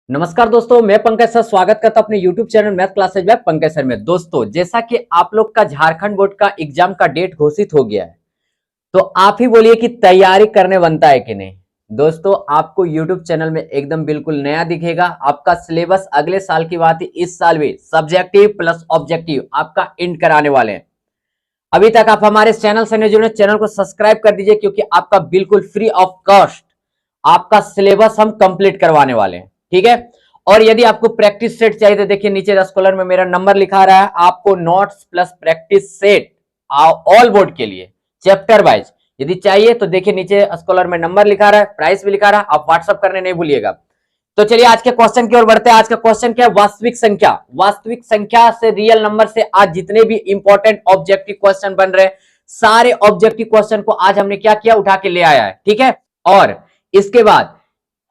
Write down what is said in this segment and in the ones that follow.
नमस्कार दोस्तों, मैं पंकज सर स्वागत करता हूं अपने YouTube चैनल मैथ क्लासेज में पंकज सर में। दोस्तों, जैसा कि आप लोग का झारखंड बोर्ड का एग्जाम का डेट घोषित हो गया है, तो आप ही बोलिए कि तैयारी करने बनता है कि नहीं। दोस्तों, आपको YouTube चैनल में एकदम बिल्कुल नया दिखेगा। आपका सिलेबस अगले साल की बात है, इस साल भी सब्जेक्टिव प्लस ऑब्जेक्टिव आपका इंड कराने वाले हैं। अभी तक आप हमारे चैनल से नहीं जुड़े, चैनल को सब्सक्राइब कर दीजिए, क्योंकि आपका बिल्कुल फ्री ऑफ कॉस्ट आपका सिलेबस हम कंप्लीट करवाने वाले हैं। ठीक है। और यदि आपको प्रैक्टिस सेट चाहिए तो देखिए नीचे स्कॉलर में मेरा नंबर लिखा रहा है। आपको notes plus practice set all board के लिए चैप्टर वाइज यदि चाहिए तो देखिए नीचे स्कॉलर में नंबर लिखा रहा है, प्राइस भी लिखा रहा है। आप व्हाट्सअप करने नहीं भूलिएगा। तो चलिए आज के क्वेश्चन की ओर बढ़ते हैं। आज का क्वेश्चन क्या है? वास्तविक संख्या। वास्तविक संख्या से, रियल नंबर से आज जितने भी इंपॉर्टेंट ऑब्जेक्टिव क्वेश्चन बन रहे हैं, सारे ऑब्जेक्टिव क्वेश्चन को आज हमने क्या किया, उठा के ले आया है। ठीक है। और इसके बाद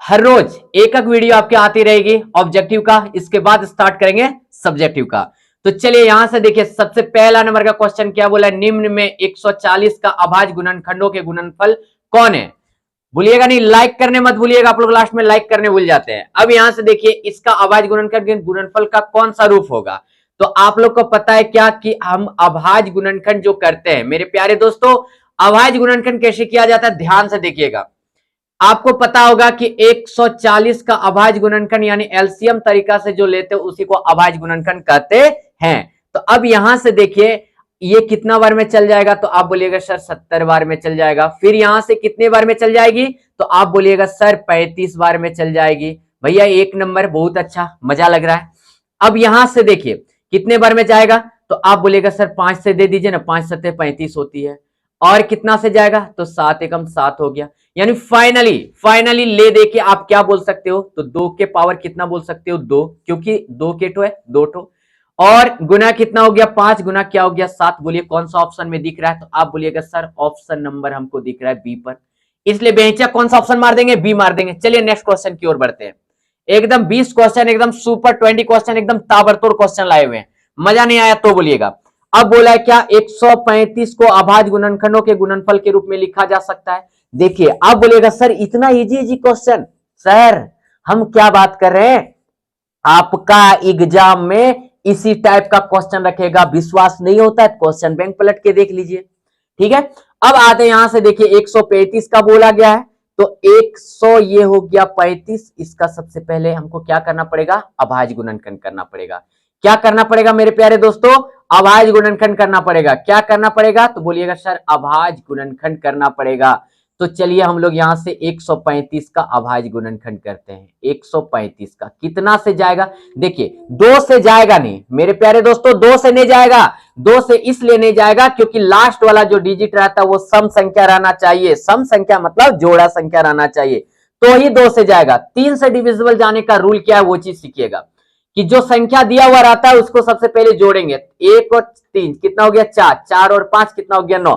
हर रोज एक एक वीडियो आपके आती रहेगी ऑब्जेक्टिव का। इसके बाद स्टार्ट करेंगे सब्जेक्टिव का। तो चलिए यहां से देखिए, सबसे पहला नंबर का क्वेश्चन क्या बोला है? निम्न में 140 का अभाज्य गुणनखंडों के गुणनफल कौन है? भूलिएगा नहीं, लाइक करने मत भूलिएगा। आप लोग लास्ट में लाइक करने भूल जाते हैं। अब यहां से देखिए, इसका अभाज्य गुणनखंड गुणनफल का कौन सा रूप होगा? तो आप लोग को पता है क्या कि हम अभाज्य गुणनखंड जो करते हैं मेरे प्यारे दोस्तों, अभाज्य गुणनखंड कैसे किया जाता है, ध्यान से देखिएगा। आपको पता होगा कि 140 का अभाज्य गुणनखंड यानी एलसीएम तरीका से जो लेते हैं उसी को अभाज्य गुणनखंड कहते हैं। तो अब यहां से देखिए, ये कितना बार में चल जाएगा? तो आप बोलिएगा सर 70 बार में चल जाएगा। फिर यहां से कितने बार में चल जाएगी? तो आप बोलिएगा सर 35 बार में चल जाएगी। भैया एक नंबर, बहुत अच्छा, मजा लग रहा है। अब यहां से देखिए कितने बार में जाएगा? तो आप बोलिएगा सर 5 से दे दीजिए ना, 5 सत्ते 35 होती है। और कितना से जाएगा? तो 7 एकम 7 हो गया। यानी फाइनली फाइनली ले दे के आप क्या बोल सकते हो? तो 2 के पावर कितना बोल सकते हो? 2, क्योंकि 2 के टो है, 2 टो। और गुना कितना हो गया? 5 गुना क्या हो गया? 7। बोलिए कौन सा ऑप्शन में दिख रहा है? तो आप बोलिएगा सर ऑप्शन नंबर हमको दिख रहा है बी पर। इसलिए बेहिचक कौन सा ऑप्शन मार देंगे? बी मार देंगे। चलिए नेक्स्ट क्वेश्चन की ओर बढ़ते हैं। एकदम 20 क्वेश्चन, एकदम सुपर 20 क्वेश्चन, एकदम ताबड़तोड़ क्वेश्चन लाए हुए हैं। मजा नहीं आया तो बोलिएगा। अब बोला है क्या 135 को अभाज्य गुणनखंडों के गुणनफल के रूप में लिखा जा सकता है? देखिए अब बोलिएगा सर इतना इजी इजी क्वेश्चन, सर हम क्या बात कर रहे हैं? आपका एग्जाम में इसी टाइप का क्वेश्चन रखेगा। विश्वास नहीं होता है क्वेश्चन बैंक पलट के देख लीजिए। ठीक है। अब आते हैं यहां से देखिए, 135 का बोला गया है, तो 100 ये हो गया 35। इसका सबसे पहले हमको क्या करना पड़ेगा? अभाज्य गुणनखंड करना पड़ेगा। क्या करना पड़ेगा मेरे प्यारे दोस्तों? अभाज्य गुणनखंड करना पड़ेगा। क्या करना पड़ेगा? तो बोलिएगा सर अभाज्य गुणनखंड करना पड़ेगा। तो चलिए हम लोग यहां से 135 का अभाज्य गुणनखंड करते हैं। 135 का कितना से जाएगा? देखिए 2 से जाएगा नहीं मेरे प्यारे दोस्तों, 2 से नहीं जाएगा। 2 से इसलिए नहीं जाएगा क्योंकि लास्ट वाला जो डिजिट रहता है वो सम संख्या रहना चाहिए। सम संख्या मतलब जोड़ा संख्या रहना चाहिए, तो ही 2 से जाएगा। 3 से डिविजिबल जाने का रूल क्या है वो चीज सीखिएगा कि जो संख्या दिया हुआ रहता है उसको सबसे पहले जोड़ेंगे। 1 और 3 कितना हो गया? 4। 4 और 5 कितना हो गया? 9।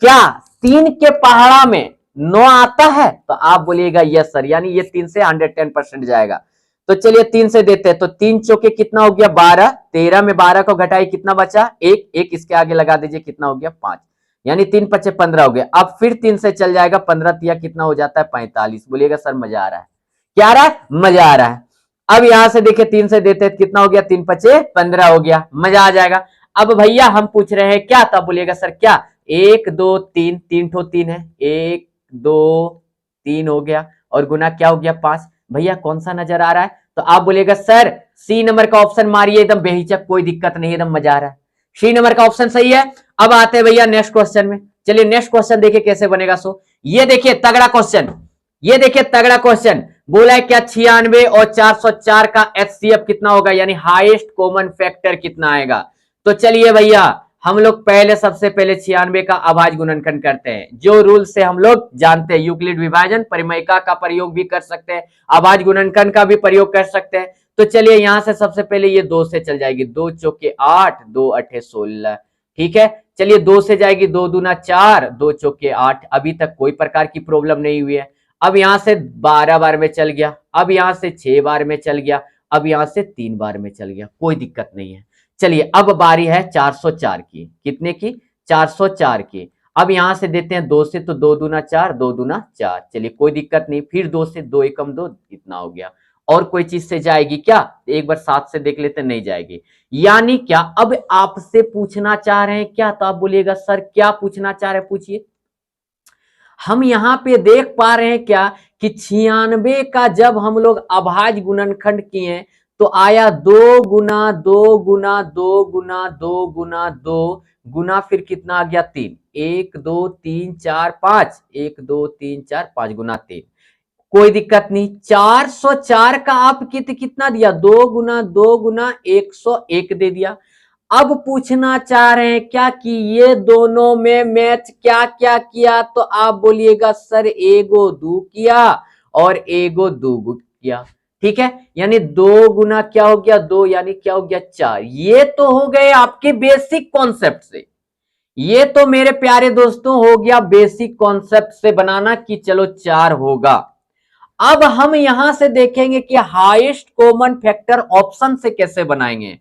क्या 3 के पहाड़ा में 9 आता है? तो आप बोलिएगा यस सर, यानी ये 3 से 110% जाएगा। तो चलिए 3 से देते हैं। तो 3 चौके कितना हो गया? 12। 13 में 12 को घटाई कितना बचा? 1। 1 इसके आगे लगा दीजिए, कितना हो गया? 5। यानी 3 पचे 15 हो गया। अब फिर 3 से चल जाएगा, 15 तिया कितना हो जाता है? 45। बोलिएगा सर मजा आ रहा है। क्या आ रहा है? मजा आ रहा है। अब यहां से देखिए 3 से देते हैं, कितना हो गया? 3 पचे 15 हो गया। मजा आ जाएगा। अब भैया हम पूछ रहे हैं क्या? तब बोलिएगा सर क्या? 1 2 3, 3 ठो 3 है। 1 2 3 हो गया, और गुना क्या हो गया? 5। भैया कौन सा नजर आ रहा है? तो आप बोलिएगा सर सी नंबर का ऑप्शन मारिए, एकदम बेहिचक, कोई दिक्कत नहीं, एकदम मजा आ रहा है। सी नंबर का ऑप्शन सही है। अब आते हैं भैया नेक्स्ट क्वेश्चन में। चलिए नेक्स्ट क्वेश्चन देखिए कैसे बनेगा। सो ये देखिए तगड़ा क्वेश्चन, ये देखिए तगड़ा क्वेश्चन। बोला है क्या 96 और 404 का एचसीएफ कितना होगा, यानी हाईएस्ट कॉमन फैक्टर कितना आएगा? तो चलिए भैया हम लोग पहले सबसे पहले 96 का अभाज्य गुणनखंड करते हैं। जो रूल से हम लोग जानते हैं, यूक्लिड विभाजन परिमेयका का प्रयोग भी कर सकते हैं, अभाज्य गुणनखंड का भी प्रयोग कर सकते हैं। तो चलिए यहां से सबसे पहले ये 2 से चल जाएगी। 2 चौके 8, 2 अठे 16। ठीक है। चलिए 2 से जाएगी, 2 दूना 4, 2 चौके 8। अभी तक कोई प्रकार की प्रॉब्लम नहीं हुई है। अब यहां से 12 बार में चल गया, अब यहां से 6 बार में चल गया, अब यहां से 3 बार में चल गया, कोई दिक्कत नहीं है। चलिए अब बारी है 404 की। कितने की? 404 की। अब यहां से देते हैं 2 से, तो 2 दूना 4, 2 दूना 4। चलिए कोई दिक्कत नहीं। फिर 2 से, 2 एकम 2, इतना हो गया। और कोई चीज से जाएगी क्या? एक बार 7 से देख लेते, नहीं जाएगी। यानी क्या, अब आपसे पूछना चाह रहे हैं क्या? तो आप बोलिएगा सर क्या पूछना चाह रहे हैं, पूछिए। हम यहां पे देख पा रहे हैं क्या कि 96 का जब हम लोग अभाज्य गुणनखंड किए तो आया 2 गुना 2 गुना 2 गुना 2 गुना 2 गुना फिर कितना आ गया 3, 1 2 3 4 5, 1 2 3 4 5 गुना 3। कोई दिक्कत नहीं, 404 का आप कितना दिया? 2 गुना 2 गुना 101 दे दिया। अब पूछना चाह रहे हैं क्या कि ये दोनों में मैच क्या क्या किया? तो आप बोलिएगा सर एगो दो किया और एगो दो किया। ठीक है, यानी 2 गुना क्या हो गया 2, यानी क्या हो गया 4। ये तो हो गए आपके बेसिक कॉन्सेप्ट से, ये तो मेरे प्यारे दोस्तों हो गया बेसिक कॉन्सेप्ट से बनाना कि चलो 4 होगा। अब हम यहां से देखेंगे कि हाईएस्ट कॉमन फैक्टर ऑप्शन से कैसे बनाएंगे।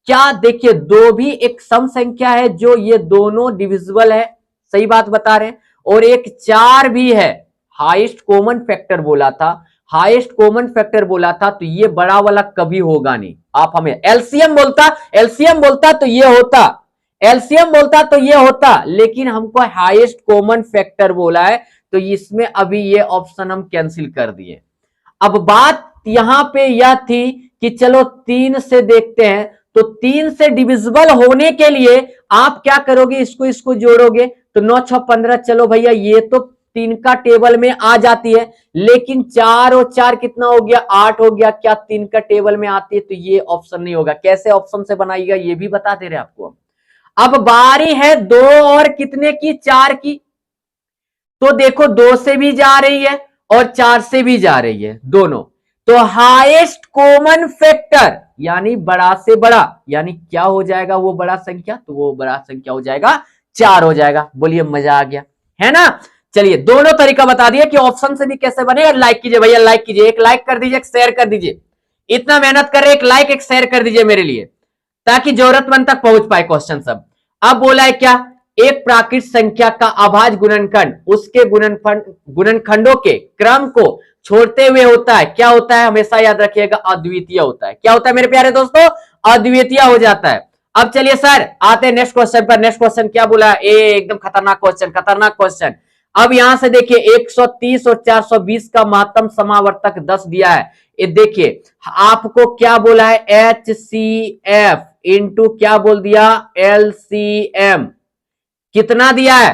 क्या देखिए, दो भी एक सम संख्या है जो ये दोनों डिविजिबल है, सही बात बता रहे हैं, और एक 4 भी है। हाईएस्ट कॉमन फैक्टर बोला था, हाईएस्ट कॉमन फैक्टर बोला था, तो ये बड़ा वाला कभी होगा नहीं। आप हमें एलसीएम बोलता, एलसीएम बोलता तो ये होता, एलसीएम बोलता तो ये होता, लेकिन हमको हाईएस्ट कॉमन फैक्टर बोला है तो इसमें अभी ये ऑप्शन हम कैंसिल कर दिए। अब बात यहां पे यह थी कि चलो 3 से देखते हैं, तो 3 से डिविजिबल होने के लिए आप क्या करोगे, इसको इसको जोड़ोगे तो 9 6 15, चलो भैया ये तो 3 का टेबल में आ जाती है, लेकिन 4 और 4 कितना हो गया 8 हो गया, क्या 3 का टेबल में आती है? तो ये ऑप्शन नहीं होगा। कैसे ऑप्शन से बनाइएगा ये भी बता दे रहे आपको। अब बारी है 2 और कितने की 4 की, तो देखो 2 से भी जा रही है और 4 से भी जा रही है दोनों, तो हाईएस्ट कॉमन फैक्टर यानी बड़ा से बड़ा, यानी क्या हो जाएगा वो बड़ा संख्या, तो वो बड़ा संख्या हो जाएगा 4 हो जाएगा। बोलिए मजा आ गया है ना। चलिए दोनों तरीका बता दिए कि ऑप्शन से भी कैसे बनेगा। लाइक कीजिए भैया, लाइक कीजिए, एक लाइक कर दीजिए, एक शेयर कर दीजिए, इतना मेहनत कर रहे, एक लाइक एक शेयर कर दीजिए मेरे लिए, ताकि जरूरतमंद तक पहुंच पाए क्वेश्चन सब। अब बोला है क्या, एक प्राकृत संख्या का अभाज्य गुणनखंड उसके गुणनखंडों के क्रम को छोड़ते हुए होता है। क्या होता है, हमेशा याद रखिएगा, अद्वितीय होता है। क्या होता है मेरे प्यारे दोस्तों, अद्वितीय हो जाता है। अब चलिए सर आते हैं नेक्स्ट क्वेश्चन पर। नेक्स्ट क्वेश्चन क्या बोला है, एकदम खतरनाक क्वेश्चन, खतरनाक क्वेश्चन। अब यहां से देखिए 130 और 420 का महत्तम समावर्तक 10 दिया है। ये देखिए आपको क्या बोला है, HCF इंटू क्या बोल दिया, LCM। कितना दिया है,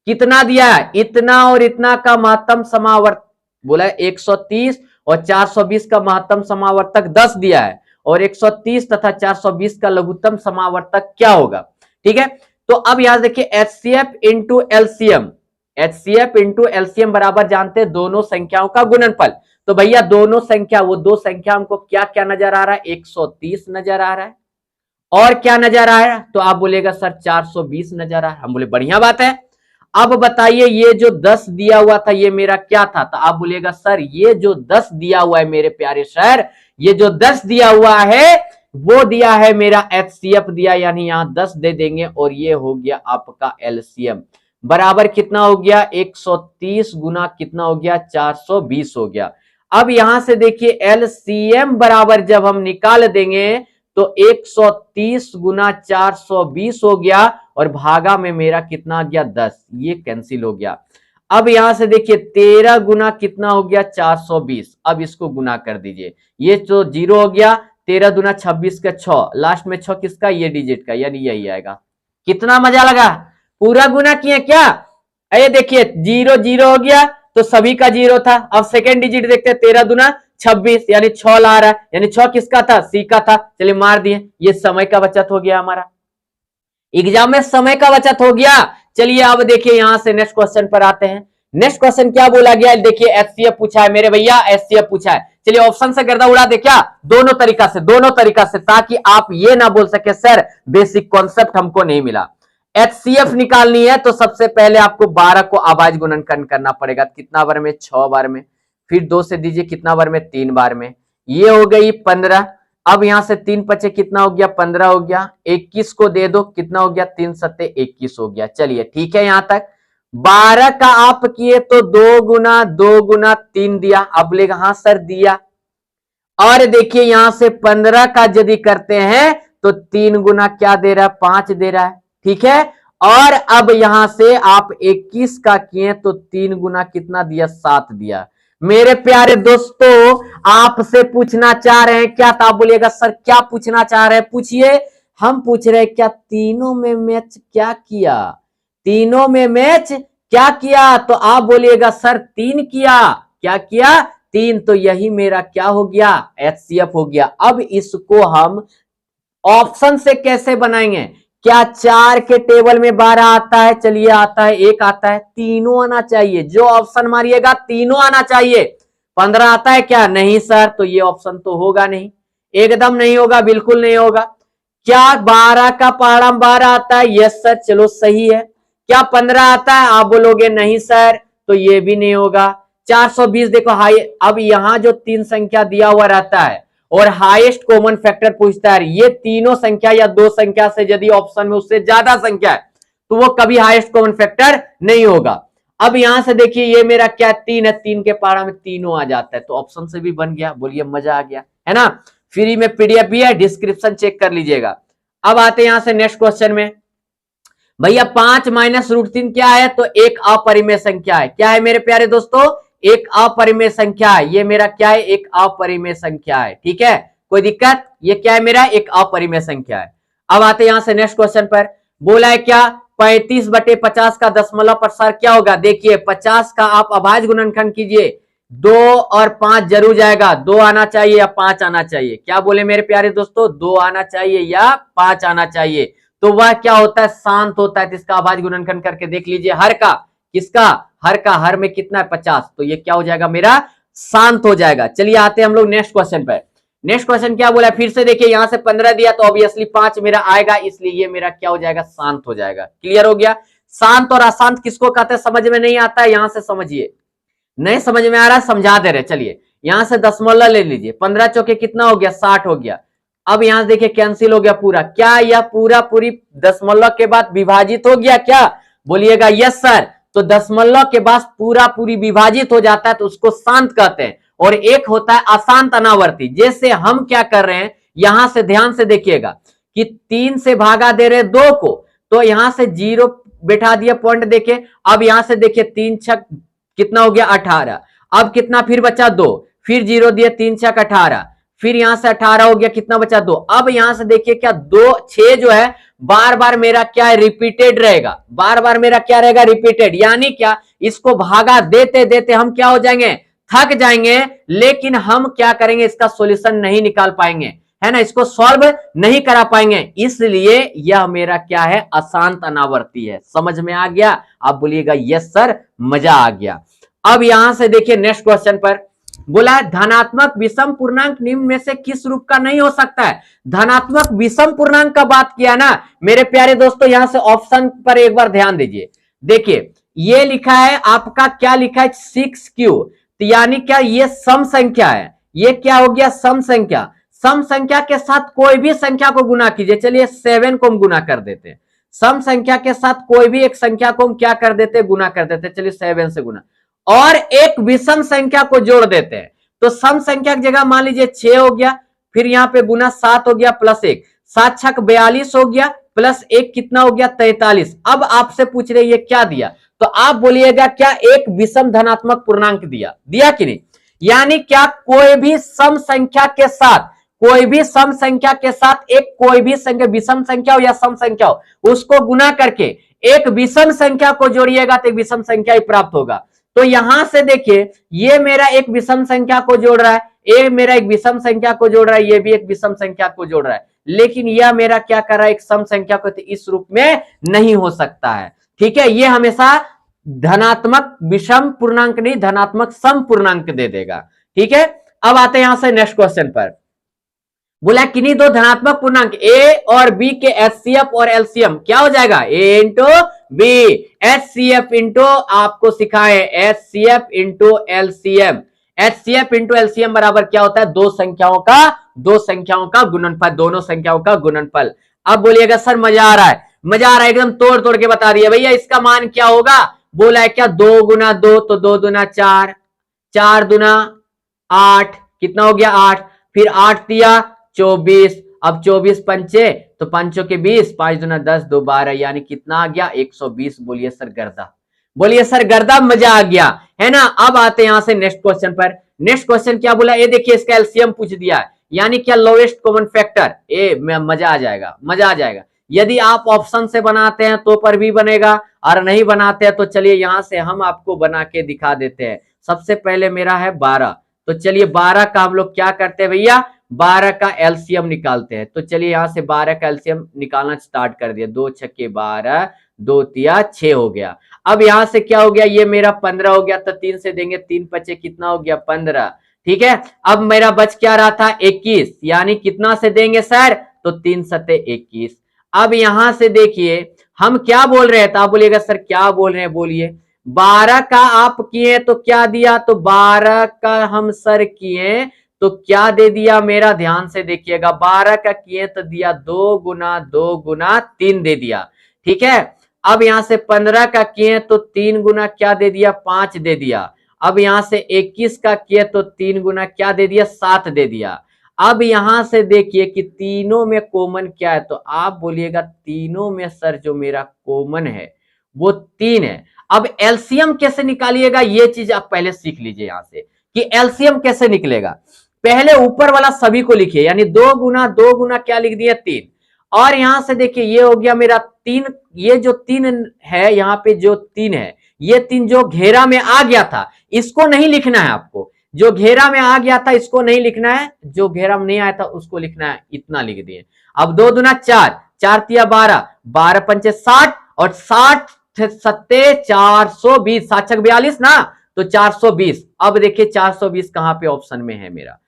कितना दिया है, इतना और इतना का महत्तम समावर्तक बोला है 130 और 420 का महत्तम समावर्तक 10 दिया है, और 130 तथा 420 का लघुत्तम समावर्तक क्या होगा। ठीक है, तो अब यहां देखिए HCF into LCM, HCF into LCM बराबर जानते हैं दोनों संख्याओं का गुणनफल। तो भैया दोनों संख्या, वो दो संख्या हमको क्या क्या नजर आ रहा है, 130 नजर आ रहा है, और क्या नजर आ रहा है, तो आप बोलेगा सर 420 नजर आ रहा है। हम बोले बढ़िया बात है। अब बताइए ये जो 10 दिया हुआ था ये मेरा क्या था, तो आप बोलेगा सर ये जो 10 दिया हुआ है मेरे प्यारे सर, ये जो 10 दिया हुआ है वो दिया है मेरा HCF दिया, यानी यहां 10 दे देंगे, और ये हो गया आपका LCM बराबर कितना हो गया 130 गुना कितना हो गया 420 हो गया। अब यहां से देखिए LCM बराबर जब हम निकाल देंगे तो 130 गुना 420 हो गया, और भागा में मेरा कितना आ गया 10, ये कैंसिल हो गया। अब यहां से देखिए 13 गुना कितना हो गया 420, अब इसको गुना कर दीजिए, ये तो 0 हो गया, 13 दुना 26 का 6, लास्ट में 6 किसका, ये डिजिट का, यानी यही आएगा। कितना मजा लगा, पूरा गुना किए क्या, ये देखिए 0 0 हो गया तो सभी का 0 था। अब सेकेंड डिजिट देखते हैं, 13 दुना 26 यानी 6 ला रहा है, यानी 6 किसका था, सी का था। चलिए मार दिए, ये समय का बचत हो गया हमारा, एग्जाम में समय का बचत हो गया। चलिए अब देखिए यहां से नेक्स्ट क्वेश्चन पर आते हैं। नेक्स्ट क्वेश्चन क्या बोला गया, देखिए HCF पूछा है मेरे भैया, HCF पूछा है। चलिए ऑप्शन से गर्दा उड़ा दे क्या, दोनों तरीका से, दोनों तरीका से, ताकि आप ये ना बोल सके सर बेसिक कॉन्सेप्ट हमको नहीं मिला। HCF निकालनी है तो सबसे पहले आपको 12 को अभाज्य गुणनखंड करना पड़ेगा, कितना बार में, 6 बार में, फिर 2 से दीजिए कितना बार में, 3 बार में, ये हो गई 15। अब यहां से 3 पचे कितना हो गया 15 हो गया, 21 को दे दो कितना हो गया 3 सत्ते 21 हो गया। चलिए ठीक है, यहां तक 12 का आप किए तो 2 गुना 2 गुना 3 दिया। अब बोलेगा हाँ सर दिया, और देखिए यहां से 15 का यदि करते हैं तो 3 गुना क्या दे रहा है, 5 दे रहा है। ठीक है, और अब यहां से आप 21 का किए तो 3 गुना कितना दिया, 7 दिया। मेरे प्यारे दोस्तों, आपसे पूछना चाह रहे हैं क्या, तो आप बोलिएगा सर क्या पूछना चाह रहे हैं, पूछिए। हम पूछ रहे हैं क्या तीनों में मैच क्या किया, तीनों में मैच क्या किया, तो आप बोलिएगा सर 3 किया। क्या किया, 3, तो यही मेरा क्या हो गया, HCF हो गया। अब इसको हम ऑप्शन से कैसे बनाएंगे, क्या 4 के टेबल में 12 आता है, चलिए आता है, 1 आता है, तीनों आना चाहिए, जो ऑप्शन मारिएगा तीनों आना चाहिए। 15 आता है क्या, नहीं सर, तो ये ऑप्शन तो होगा नहीं, एकदम नहीं होगा, बिल्कुल नहीं होगा। क्या 12 का पहाड़ा 12 आता है, यस सर, चलो सही है। क्या 15 आता है, आप बोलोगे नहीं सर, तो ये भी नहीं होगा। 420 देखो हाई, अब यहां जो 3 संख्या दिया हुआ रहता है और हाईएस्ट कॉमन फैक्टर पूछता है, ये तीनों संख्या या 2 संख्या से यदि ऑप्शन में उससे ज्यादा संख्या है तो वो कभी हाईएस्ट कॉमन फैक्टर नहीं होगा। अब यहां से देखिए ये मेरा क्या 3 है, 3 के पहाड़ा में तीनों आ जाता है, तो ऑप्शन से भी बन गया, बोलिए मजा आ गया, है ना। फ्री में PDF भी है, डिस्क्रिप्शन चेक कर लीजिएगा। अब आते हैं यहां से नेक्स्ट क्वेश्चन में। भैया 5 माइनस √3 क्या है, तो एक अपरिमेय संख्या है। क्या है मेरे प्यारे दोस्तों, एक अपरिमेय संख्या है। ये मेरा क्या है, एक अपरिमेय संख्या है। ठीक है, कोई दिक्कत, ये क्या है मेरा, एक अपरिमेय संख्या है। अब आते हैं यहां से नेक्स्ट क्वेश्चन पर। बोला है क्या 35/50 का दशमलव प्रसार क्या होगा। देखिए 50 का आप अभाज्य गुणनखंड कीजिए, 2 और 5 जरूर जाएगा, 2 आना चाहिए या 5 आना चाहिए। क्या बोले मेरे प्यारे दोस्तों, 2 आना चाहिए या 5 आना चाहिए। तो वह क्या होता है, शांत होता है। तो इसका अभाज्य गुणनखंड करके देख लीजिए, हर का, किसका, हर का, हर में कितना है 50, तो ये क्या हो जाएगा मेरा, शांत हो जाएगा। चलिए आते हैं हम लोग नेक्स्ट क्वेश्चन पर। नेक्स्ट क्वेश्चन क्या बोला, फिर से देखिए यहां से 15 दिया तो ऑब्वियसली 5 मेरा आएगा, इसलिए ये मेरा क्या हो जाएगा, शांत हो जाएगा। क्लियर हो गया। शांत और अशांत किसको कहते हैं, समझ में नहीं आता है, यहां से समझिए। नहीं समझ में आ रहा है, समझा दे रहे। चलिए यहां से दशमलव ले लीजिए, 15 चौके कितना हो गया, 60 हो गया। अब यहां से देखिए कैंसिल हो गया पूरा, क्या यह पूरा पूरी दशमलव के बाद विभाजित हो गया क्या, बोलिएगा यस सर। तो दशमलव के बाद पूरा पूरी विभाजित हो जाता है तो उसको शांत कहते हैं। और एक होता है अशांत अनावर्ती, जैसे हम क्या कर रहे हैं, यहां से ध्यान से देखिएगा कि 3 से भागा दे रहे 2 को, तो यहां से 0 बैठा दिया पॉइंट देखे। अब यहां से देखिए 3 छक कितना हो गया, 18। अब कितना फिर बचा 2, फिर 0 दिया, 3 छक 18, फिर यहां से 18 हो गया, कितना बचा 2। अब यहां से देखिए क्या 2 6 जो है बार बार मेरा क्या है, रिपीटेड रहेगा, बार बार मेरा क्या रहेगा, रिपीटेड। यानी क्या, इसको भागा देते देते हम क्या हो जाएंगे, थक जाएंगे, लेकिन हम क्या करेंगे, इसका सॉल्यूशन नहीं निकाल पाएंगे, है ना, इसको सॉल्व नहीं करा पाएंगे। इसलिए यह मेरा क्या है, अशांत अनावर्ती है। समझ में आ गया, आप बोलिएगा यस सर, मजा आ गया। अब यहां से देखिए नेक्स्ट क्वेश्चन पर बोला है धनात्मक विषम पूर्णांक निम्न में से किस रूप का नहीं हो सकता है। धनात्मक विषम पूर्णांक का बात किया ना मेरे प्यारे दोस्तों, यहां से ऑप्शन पर एक बार ध्यान दीजिए। देखिए ये लिखा है आपका, क्या लिखा है, 6Q, तो यानी क्या ये सम संख्या है, ये क्या हो गया, सम संख्या। सम संख्या के साथ कोई भी संख्या को गुना कीजिए, चलिए 7 को हम गुना कर देते हैं। सम संख्या के साथ कोई भी एक संख्या को हम क्या कर देते हैं, गुना कर देते हैं, चलिए 7 से गुना, और एक विषम संख्या को जोड़ देते हैं। तो सम संख्या की जगह मान लीजिए 6 हो गया, फिर यहां पे गुना 7 हो गया प्लस 1, 7 छक 42 हो गया, प्लस 1 कितना हो गया, 43। अब आपसे पूछ रहे ये क्या दिया, तो आप बोलिएगा क्या एक विषम धनात्मक पूर्णांक दिया, दिया कि नहीं। यानी क्या कोई भी सम संख्या के साथ, कोई भी सम संख्या के साथ एक कोई भी संख्या, विषम संख्या हो या सम संख्या हो, उसको गुना करके एक विषम संख्या को जोड़िएगा तो एक विषम संख्या ही प्राप्त होगा। तो यहां से देखिए ये मेरा एक विषम संख्या को जोड़ रहा है, ये मेरा एक विषम संख्या को जोड़ रहा है, ये भी एक विषम संख्या को जोड़ रहा है, लेकिन यह मेरा क्या कर रहा है, एक सम संख्या को, तो इस रूप में नहीं हो सकता है। ठीक है, ये हमेशा धनात्मक विषम पूर्णांक नहीं, धनात्मक सम पूर्णांक दे देगा। ठीक है, अब आते हैं यहां से नेक्स्ट क्वेश्चन पर। बोला किन्हीं दो धनात्मक पूर्णांक ए और बी के एचसीएफ और एलसीएम क्या हो जाएगा, ए इंटू बी, एचसीएफ इंटू, आपको सिखाए HCF into LCM. HCF into LCM बराबर क्या होता है, दो संख्याओं का गुणनफल, दोनों संख्याओं का गुणनफल। अब बोलिएगा सर मजा आ रहा है, मजा आ रहा है, एकदम तोड़ तोड़ के बता दिया भैया। इसका मान क्या होगा, बोला है क्या 2 गुना 2, तो 2 दुना 4, 4 दुना 8, कितना हो गया 8, फिर 8 दिया 24, अब 24 पंचे तो पंचों के 20, 5 दूना 10, 2 12, यानी कितना आ गया 120। बोलिए सर गर्दा, बोलिए सर गर्दा, मजा आ गया है ना। अब आते हैं यहां से नेक्स्ट क्वेश्चन पर। नेक्स्ट क्वेश्चन क्या बोला, ये देखिए इसका एलसीएम पूछ दिया है, यानी क्या लोएस्ट कॉमन फैक्टर। ए मजा आ जाएगा, मजा आ जाएगा। यदि आप ऑप्शन से बनाते हैं तो पर भी बनेगा, और नहीं बनाते हैं तो चलिए यहां से हम आपको बना के दिखा देते हैं। सबसे पहले मेरा है 12, तो चलिए 12 का हम लोग क्या करते हैं भैया, 12 का एलसीएम निकालते हैं। तो चलिए यहां से 12 का एलसीएम निकालना स्टार्ट कर दिया। 2 छक्के 12, 2 तिया 6 हो गया। अब यहां से क्या हो गया, ये मेरा 15 हो गया, तो 3 से देंगे, 3 पचे कितना हो गया 15, ठीक है। अब मेरा बच क्या रहा था 21, यानी कितना से देंगे सर, तो 3 सते 21। अब यहां से देखिए हम क्या बोल रहे हैं, तो आप बोलिएगा सर क्या बोल रहे हैं, बोलिए 12 का आप किए तो क्या दिया, तो 12 का हम सर किए तो क्या दे दिया, मेरा ध्यान से देखिएगा, 12 का किए तो दिया 2 गुना 2 गुना 3 दे दिया, ठीक है। अब यहां से 15 का किए तो 3 गुना क्या दे दिया 5 दे दिया। अब यहां से 21 का किए तो 3 गुना क्या दे दिया 7 दे दिया। अब यहां से देखिए कि तीनों में कॉमन क्या है, तो आप बोलिएगा तीनों में सर जो मेरा कॉमन है वो 3 है। अब एलसीएम कैसे निकालिएगा, ये चीज आप पहले सीख लीजिए यहां से कि एलसीएम कैसे निकलेगा। पहले ऊपर वाला सभी को लिखिए, यानी 2 गुना क्या लिख दिया 3, और यहां से देखिए ये हो गया मेरा 3, ये जो 3 है यहाँ पे जो 3 है, ये 3 जो घेरा में आ गया था इसको नहीं लिखना है आपको, जो घेरा में आ गया था इसको नहीं लिखना है, जो घेरा में नहीं आया था उसको लिखना है, इतना लिख दिए। अब 2 दूना 4, 4 तिया 12, 12 पंचे 60, और 60 सत्ते 420, 7 छक 42 ना, तो 420। अब देखिए 420 कहां पे ऑप्शन में है मेरा,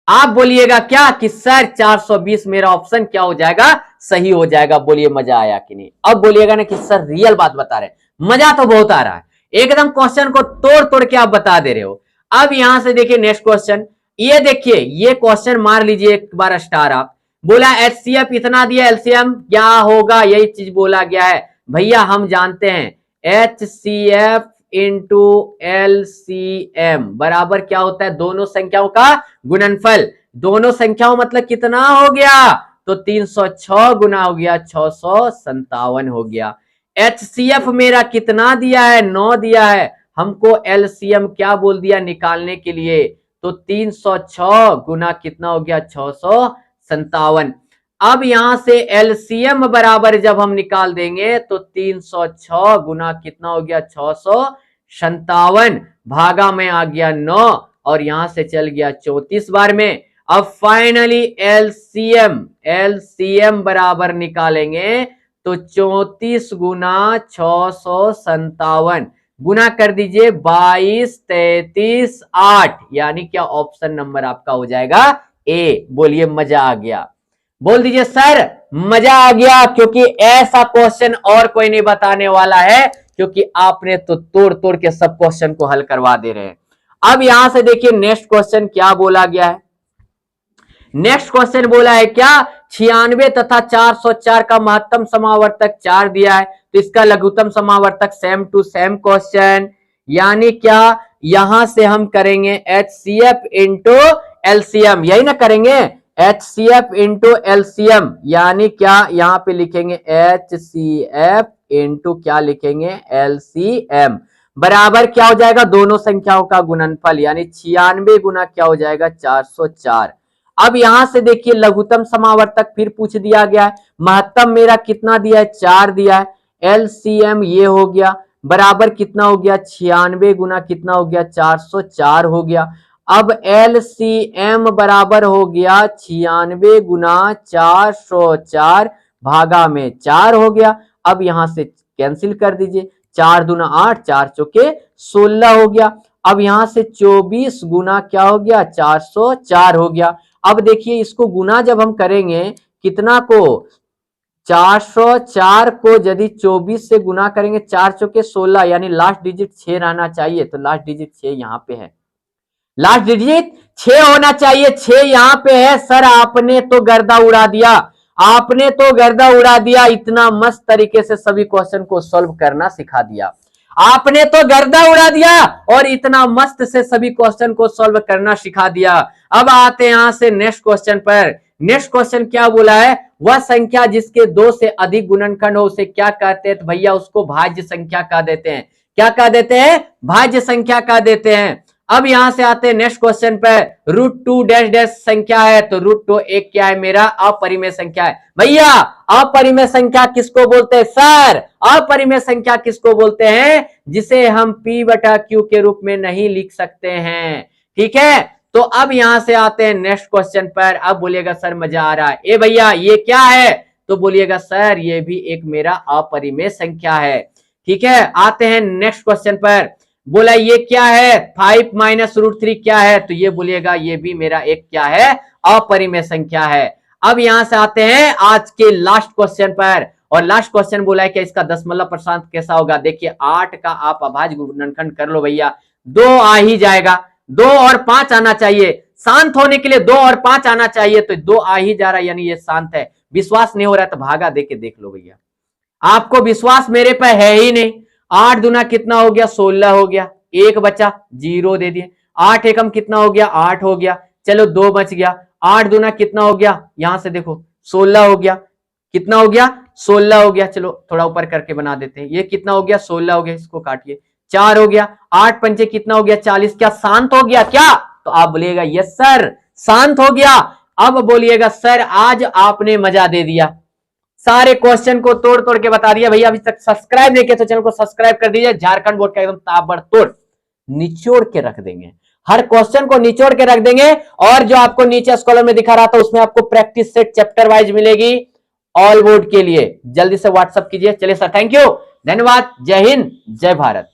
आप बोलिएगा क्या कि सर 420 मेरा ऑप्शन क्या हो जाएगा, सही हो जाएगा। बोलिए मजा आया कि नहीं। अब बोलिएगा ना कि सर रियल बात बता रहे हैं, मजा तो बहुत आ रहा है, एकदम क्वेश्चन को तोड़ तोड़ के आप बता दे रहे हो। अब यहां से देखिए नेक्स्ट क्वेश्चन, ये देखिए ये क्वेश्चन मार लीजिए एक बार स्टार आप। बोला एचसीएफ इतना दिया, एलसीएम क्या होगा, यही चीज बोला गया है भैया, हम जानते हैं एचसीएफ इंटू एलसीएम बराबर क्या होता है, दोनों संख्याओं का गुणनफल। दोनों संख्याओं मतलब कितना हो गया, तो 306 गुना हो गया 657 हो गया। एचसीएफ मेरा कितना दिया है, 9 दिया है, हमको एलसीएम क्या बोल दिया निकालने के लिए, तो 306 गुना कितना हो गया 657। अब यहां से एलसीएम बराबर जब हम निकाल देंगे तो 306 गुना कितना हो गया 657, भागा में आ गया 9, और यहां से चल गया 34 बार में। अब फाइनली एलसीएम बराबर निकालेंगे तो 34 गुना 657 गुना कर दीजिए 22 33 8, यानी क्या ऑप्शन नंबर आपका हो जाएगा ए। बोलिए मजा आ गया, बोल दीजिए सर मजा आ गया, क्योंकि ऐसा क्वेश्चन और कोई नहीं बताने वाला है, क्योंकि आपने तो तोड़ तोड़ के सब क्वेश्चन को हल करवा दे रहे हैं। अब यहां से देखिए नेक्स्ट क्वेश्चन क्या बोला गया है। नेक्स्ट क्वेश्चन बोला है क्या, 96 तथा 404 का महत्तम समावर्तक 4 दिया है, तो इसका लघुत्तम समावर्तक सेम टू सेम क्वेश्चन, यानी क्या यहां से हम करेंगे एचसीएफ इंटू एलसीएम, यही ना करेंगे एचसीएफ इंटू एलसीएम, यानी क्या यहां पे लिखेंगे एचसीएफ इंटू क्या लिखेंगे एलसीएम बराबर क्या हो जाएगा, दोनों संख्याओं का गुणनफल, यानी 96 गुना क्या हो जाएगा 404। अब यहां से देखिए लघुत्तम समावर्तक फिर पूछ दिया गया है, महत्तम मेरा कितना दिया है 4 दिया है, एलसीएम ये हो गया बराबर कितना हो गया 96 गुना कितना हो गया 404 हो गया। अब एलसीएम बराबर हो गया 96 गुना 404 भागा में 4 हो गया। अब यहां से कैंसिल कर दीजिए, 4 दूना 8, 4 चौके 16 हो गया। अब यहां से 24 गुना क्या हो गया 404 हो गया। अब देखिए इसको गुना जब हम करेंगे कितना को 404 को यदि 24 से गुना करेंगे 4 चौके 16, यानी लास्ट डिजिट 6 रहना चाहिए, तो लास्ट डिजिट 6 यहां पे है, लास्ट डिजिट 6 होना चाहिए, 6 यहां पे है। सर आपने तो गर्दा उड़ा दिया, आपने तो गर्दा उड़ा दिया, इतना मस्त तरीके से सभी क्वेश्चन को सॉल्व करना सिखा दिया। आपने तो गर्दा उड़ा दिया और इतना मस्त से सभी क्वेश्चन को सॉल्व करना सिखा दिया। अब आते हैं यहां से नेक्स्ट क्वेश्चन पर। नेक्स्ट क्वेश्चन क्या बोला है, वह संख्या जिसके 2 से अधिक गुणनखंड हो उसे क्या कहते हैं, तो भैया उसको भाज्य संख्या कह देते हैं। क्या कह देते हैं, भाज्य संख्या कह देते हैं। अब यहां से आते हैं नेक्स्ट क्वेश्चन पे, √2 डैश डैश संख्या है, तो √2 एक क्या है मेरा अपरिमेय संख्या है। भैया अपरिमेय संख्या किसको बोलते हैं सर, अपरिमेय संख्या किसको बोलते हैं, जिसे हम P/Q के रूप में नहीं लिख सकते हैं। ठीक है, तो अब यहां से आते हैं नेक्स्ट क्वेश्चन पर। अब बोलिएगा सर मजा आ रहा है, ए भैया ये क्या है, तो बोलिएगा सर ये भी एक मेरा अपरिमेय संख्या है। ठीक है, आते हैं नेक्स्ट क्वेश्चन पर। बोला ये क्या है, 5 - √3 क्या है, तो ये बोलिएगा ये भी मेरा एक क्या है, अपरिमेय संख्या है। अब यहां से आते हैं आज के लास्ट क्वेश्चन पर, और लास्ट क्वेश्चन बोला है कि इसका दशमलव प्रशांत कैसा होगा। देखिए 8 का आप अभाज्य गुणनखंड कर लो भैया, 2 आ ही जाएगा, 2 और 5 आना चाहिए, शांत होने के लिए 2 और 5 आना चाहिए, तो 2 आ ही जा रहा है, यानी ये शांत है। विश्वास नहीं हो रहा है तो भागा देके देख लो भैया, आपको विश्वास मेरे पे है ही नहीं। 8 दूना कितना हो गया, 16 हो गया, एक बचा 0 दे दिए। 8 एकम कितना हो गया, 8 हो गया, चलो 2 बच गया। 8 दूना कितना हो गया, यहां से देखो 16 हो गया, कितना हो गया, 16 हो गया। चलो थोड़ा ऊपर करके बना देते हैं, ये कितना हो गया, 16 हो गया, इसको काटिए, 4 हो गया। 8 पंचे कितना हो गया, 40। क्या शांत हो गया क्या, तो आप बोलिएगा यस सर शांत हो गया। अब बोलिएगा सर आज आपने मजा दे दिया, सारे क्वेश्चन को तोड़ तोड़ के बता दिया। भैया अभी तक सब्सक्राइब नहीं किया तो चैनल को सब्सक्राइब कर दीजिए। झारखंड बोर्ड का एकदम ताबड़तोड़ निचोड़ के रख देंगे, हर क्वेश्चन को निचोड़ के रख देंगे। और जो आपको नीचे स्कॉलर में दिखा रहा था उसमें आपको प्रैक्टिस सेट चैप्टर वाइज मिलेगी ऑल बोर्ड के लिए, जल्दी से व्हाट्सअप कीजिए। चलिए सर थैंक यू, धन्यवाद, जय हिंद जय भारत।